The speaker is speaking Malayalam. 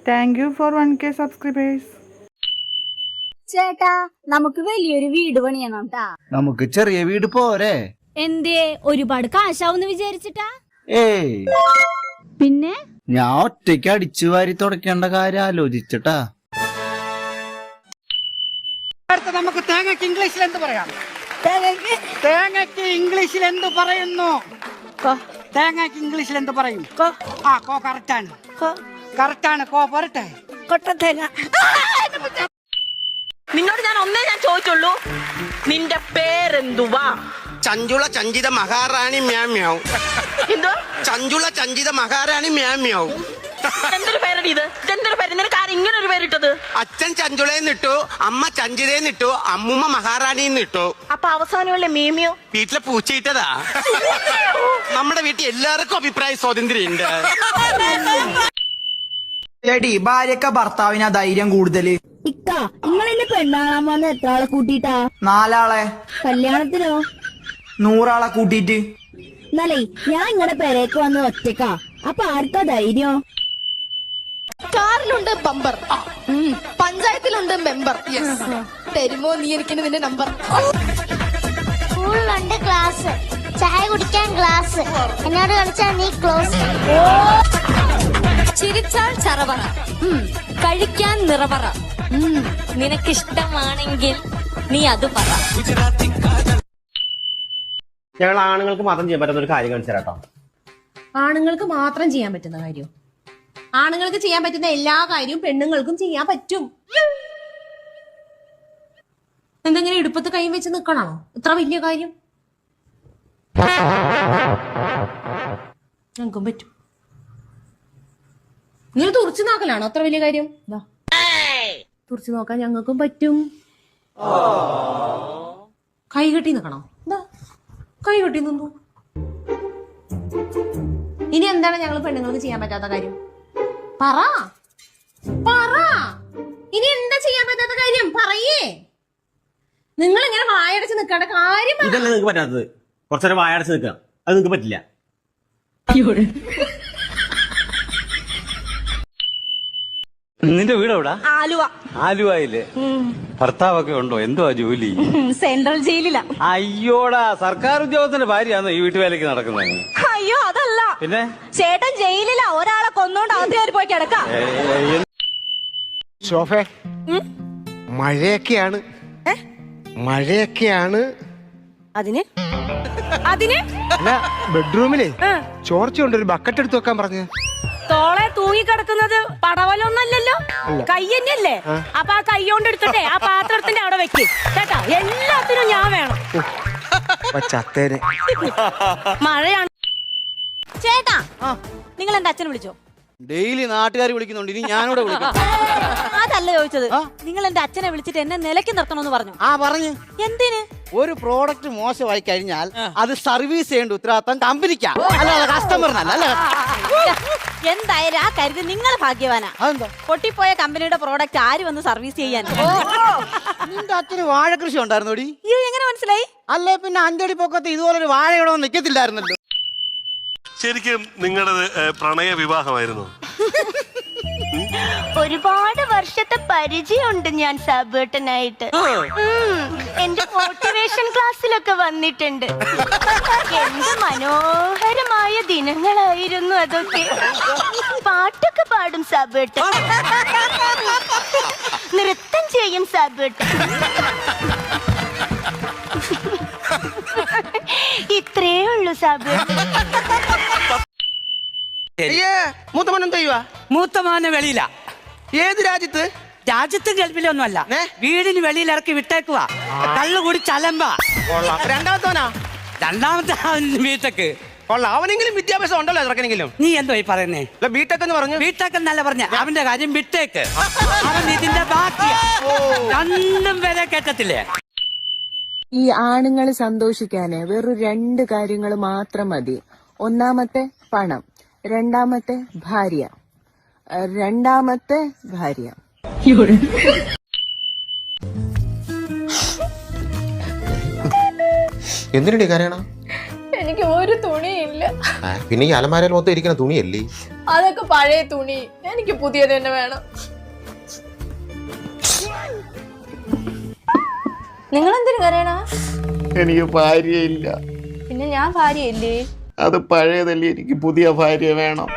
Thank you for 1K subscribers. ചേട്ടാ, നമുക്ക് വലിയൊരു വീട് പണിയണം ട്ടാ. നമുക്ക് ചെറിയ വീട് പോരെ? എന്തേ, ഒരുപാട് കാശാവൂന്ന് വിചാരിച്ചിട്ടാ? ഏയ്, പിന്നെ ഞാൻ ഒറ്റയ്ക്ക് അടിച്ചു വാരി തുടക്കേണ്ട കാര്യം ആലോചിച്ചിട്ടാ. നമുക്ക് തേങ്ങയ്ക്ക് ഇംഗ്ലീഷിൽ എന്ത് പറയാം? തേങ്ങയ്ക്ക് ഇംഗ്ലീഷിൽ എന്ത് പറയുന്നു? തേങ്ങയ്ക്ക് ഇംഗ്ലീഷിൽ എന്ത് പറയും? ആ, കോ കറക്റ്റാണ്. കറക്റ്റാണ്. കോ പോരട്ടെ. കൊട്ടത്തേങ്ങ. നിന്നോട് ഞാൻ ഒന്നേ ചോദിച്ചുള്ളൂ, നിന്റെ പേരെന്തുവാ? ചഞ്ചുള ചഞ്ചിത മഹാറാണി മ്യാമ്യാവ്. എന്തോ ചഞ്ചുള ചഞ്ചിത മഹാറാണി മ്യാമ്യാവ്. എന്തൊരു പേരടി ഇത്? ഇതെന്തൊരു പേര്? നിനക്ക് ആരും ഇങ്ങനെ ഒരു പേരിട്ടത്? അച്ഛൻ ചഞ്ചുളേന്നിട്ടു, അമ്മ ചഞ്ചിതേന്നിട്ടു, അമ്മുമ്മ മഹാറാണിന്നിട്ടു. അപ്പൊ അവസാനമുള്ള മീമിയോ വീട്ടിലെ പൂച്ചയിട്ടതാ. നമ്മുടെ വീട്ടിൽ എല്ലാവർക്കും അഭിപ്രായ സ്വാതന്ത്ര്യം ഉണ്ട്. എടി, ഭാര്യക്ക ഭർത്താവിനാ ധൈര്യം കൂടുതല്. ഇക്ക, നിങ്ങൾ എന്നെ പെണ്ണാണാൻ വന്ന എത്ര ആളെ കൂട്ടിട്ടാ? 4 ആളെ. കല്യാണത്തിനോ? 100 ആളെ കൂട്ടിട്ട്. എന്നാലേ ഞാൻ ഇങ്ങടെ പെരേക്ക് വന്ന് ഒറ്റക്കാ. അപ്പൊ ആർക്കാ ധൈര്യം? കാറിലുണ്ട് ബമ്പർ, പഞ്ചായത്തിലുണ്ട് മെമ്പർ. തരുമോ നീ എനിക്ക് നിന്റെ നമ്പർ? സ്കൂളിലുണ്ട് ക്ലാസ്, ചായ കുടിക്കാൻ ഗ്ലാസ്, എന്നോട് കളിച്ചാൽ നീ ക്ലോസ്. ചിരിച്ചാൽ ചറവറ, കഴിക്കാൻ നിറവറ. നിനക്കിഷ്ടമാണെങ്കിൽ നീ അത് പറ. ഞങ്ങൾ ആണുങ്ങൾക്ക് മാത്രം ചെയ്യാൻ പറ്റുന്ന ഒരു കാര്യം കാണിച്ചു തരാട്ടോ. ആണുങ്ങൾക്ക് മാത്രം ചെയ്യാൻ പറ്റുന്ന കാര്യം? ആണുങ്ങൾക്ക് ചെയ്യാൻ പറ്റുന്ന എല്ലാ കാര്യവും പെണ്ണുങ്ങൾക്കും ചെയ്യാൻ പറ്റും. എന്തെങ്കിലും ഇടുപ്പത്ത് കൈ വെച്ച് നിക്കണോ ഇത്ര വലിയ കാര്യം? ഞങ്ങൾക്കും പറ്റും. നിങ്ങൾ തുറച്ചു നോക്കലാണോ അത്ര വലിയ കാര്യം? തുറച്ചു നോക്കാൻ ഞങ്ങൾക്കും പറ്റും. കൈ കെട്ടി നിക്കണോ? കൈ കെട്ടി നിന്നു. ഇനി എന്താണ് ഞങ്ങൾ പെണ്ണുങ്ങൾക്ക് ചെയ്യാൻ പറ്റാത്ത കാര്യം? പറ പറ. ഇനി എന്താ ചെയ്യാൻ പറ്റാത്ത കാര്യം? പറയേ. നിങ്ങൾ ഇങ്ങനെ വായടച്ച് നിൽക്കേണ്ട കാര്യം. ഇതല്ലേ നിങ്ങൾക്ക് പറ്റാത്തത്? കുറച്ചേരം വായടച്ച് നിൽക്കാം, അത് നിങ്ങൾക്ക് പറ്റില്ല. നിന്റെ വീട് എവിടാ? ആലുവ. ആലുവയില് ഭർത്താവൊക്കെ ഉണ്ടോ? എന്തുവാ ജോലി? സെൻട്രൽ ജയിലിലാ. അയ്യോടാ, സർക്കാർ ഉദ്യോഗസ്ഥന്റെ ഭാര്യയാണോ ഈ വീട്ടുവേലയ്ക്ക് നടക്കുന്നത്? അയ്യോ, അതല്ല. പിന്നെ ചേട്ടൻ ജയിലിലാ. ഒരാളെ കൊന്നോണ്ട് അകത്ത് കയറി പോയി കിടക്കാം. ഷോഫേ, മഴയൊക്കെയാണ്. മഴയൊക്കെയാണ്. അതിന് അതിന് ബെഡ്റൂമിലെ ചോർച്ചയുണ്ട്, ഒരു ബക്കറ്റ് എടുത്ത് വെക്കാൻ പറഞ്ഞു. തോളെ തൂങ്ങി കിടക്കുന്നത് പടവലൊന്നല്ലല്ലോ, കൈ തന്നെയല്ലേ? അപ്പൊ ആ കൈ കൊണ്ട് എടുത്തിട്ടേ ആ പാത്രത്തിന്റെ അവിടെ വെക്ക് കേട്ടാ. എല്ലാത്തിനും ഞാൻ വേണം. മഴയാണ്. ചേട്ടാ, നിങ്ങൾ എന്റെ അച്ഛനെ വിളിച്ചോ? ഡെയിലി നാട്ടുകാർ വിളിക്കുന്നുണ്ട്, ഇനി ഞാനിവിടെ വിളിക്കാം. അതല്ല ചോദിച്ചത്. നിങ്ങൾ എന്റെ അച്ഛനെ വിളിച്ചിട്ട് എന്നെ നിലയ്ക്ക് നിർത്തണമെന്ന് പറഞ്ഞു. പറഞ്ഞു. എന്തിന്? ഒരു പ്രോഡക്റ്റ് മോശമായി കഴിഞ്ഞാൽ അത് സർവീസ് ചെയ്യേണ്ട ഉത്തരവാദിത്തം കമ്പനിക്കാ, അല്ലാതെ കസ്റ്റമറിനല്ല. എന്തായാലും ആ കരുതി നിങ്ങൾ ഭാഗ്യവാനാ. പൊട്ടിപ്പോയ കമ്പനിയുടെ പ്രോഡക്റ്റ് ആര് വന്ന് സർവീസ് ചെയ്യാൻ? നിന്റെ അച്ഛന് വാഴ കൃഷി ഉണ്ടായിരുന്നോടി? അയ്യോ, എങ്ങനെ മനസ്സിലായി? അല്ലേ പിന്നെ 5 അടി പൊക്കത്ത് ഇതുപോലൊരു വാഴ ഇവിടെ നിൽക്കത്തില്ലായിരുന്നല്ലോ. ശരിക്കും നിങ്ങളുടേത് പ്രണയ വിവാഹമായിരുന്നു? ഒരുപാട് വർഷത്തെ പരിചയമുണ്ട് ഞാൻ സാബേട്ടനായിട്ട്. എന്റെ മോട്ടിവേഷൻ ക്ലാസ്സിലൊക്കെ വന്നിട്ടുണ്ട്. എന്ത് മനോഹരമായ ദിനങ്ങളായിരുന്നു അതൊക്കെ. പാട്ടൊക്കെ പാടും സാബേട്ടൻ, നൃത്തം ചെയ്യും സാബേട്ടൻ. ഇത്രേ ഉള്ളൂ സാബേട്ടൻ. മൂത്തമോൻ എന്ത് ചെയ്യുവാ? മൂത്തമാനെ വെളിയില. ഏത് രാജ്യത്ത്? രാജ്യത്തും ഗൾഫിലൊന്നുമല്ല, വീടിന് വെളിയിൽ ഇറക്കി വിട്ടേക്കുവാ. കള്ളു കൂടി ചലമ്പാ. രണ്ടാമത്തോനാ? രണ്ടാമത്തെ ബിടെക്. കൊള്ളാം, അവനെങ്കിലും വിദ്യാഭ്യാസം ഉണ്ടല്ലോ ഇറക്കണെങ്കിലും. നീ എന്തോ ഈ പറയുന്നേ? ബിടെക് എന്ന് പറഞ്ഞു. ബിടെക് എന്നല്ല പറഞ്ഞ, അവന്റെ കാര്യം വിട്ടേക്ക്. അവൻ ഇതിന്റെ ബാക്കി രണ്ടും വരെ കേട്ടത്തില്ലേ? ഈ ആണുങ്ങൾ സന്തോഷിക്കാന് വെറും 2 കാര്യങ്ങൾ മാത്രം മതി. ഒന്നാമത്തെ പണം, രണ്ടാമത്തെ ഭാര്യ. എന്തിനടി കരയണം? എനിക്ക് ഒരു തുണിയില്ല. പിന്നെ ഈ അലമാരയിൽ മൊത്തം ഇരിക്കുന്ന തുണിയല്ലേ? അതൊക്കെ പഴയ തുണി. എനിക്ക് പുതിയത് തന്നെ വേണം. നിങ്ങൾ എന്തിനു കരയണ? എനിക്ക് ഭാര്യയില്ല. പിന്നെ ഞാൻ ഭാര്യയില്ലേ? അത് പഴയതല്ലേ, എനിക്ക് പുതിയ ഭാര്യ വേണം.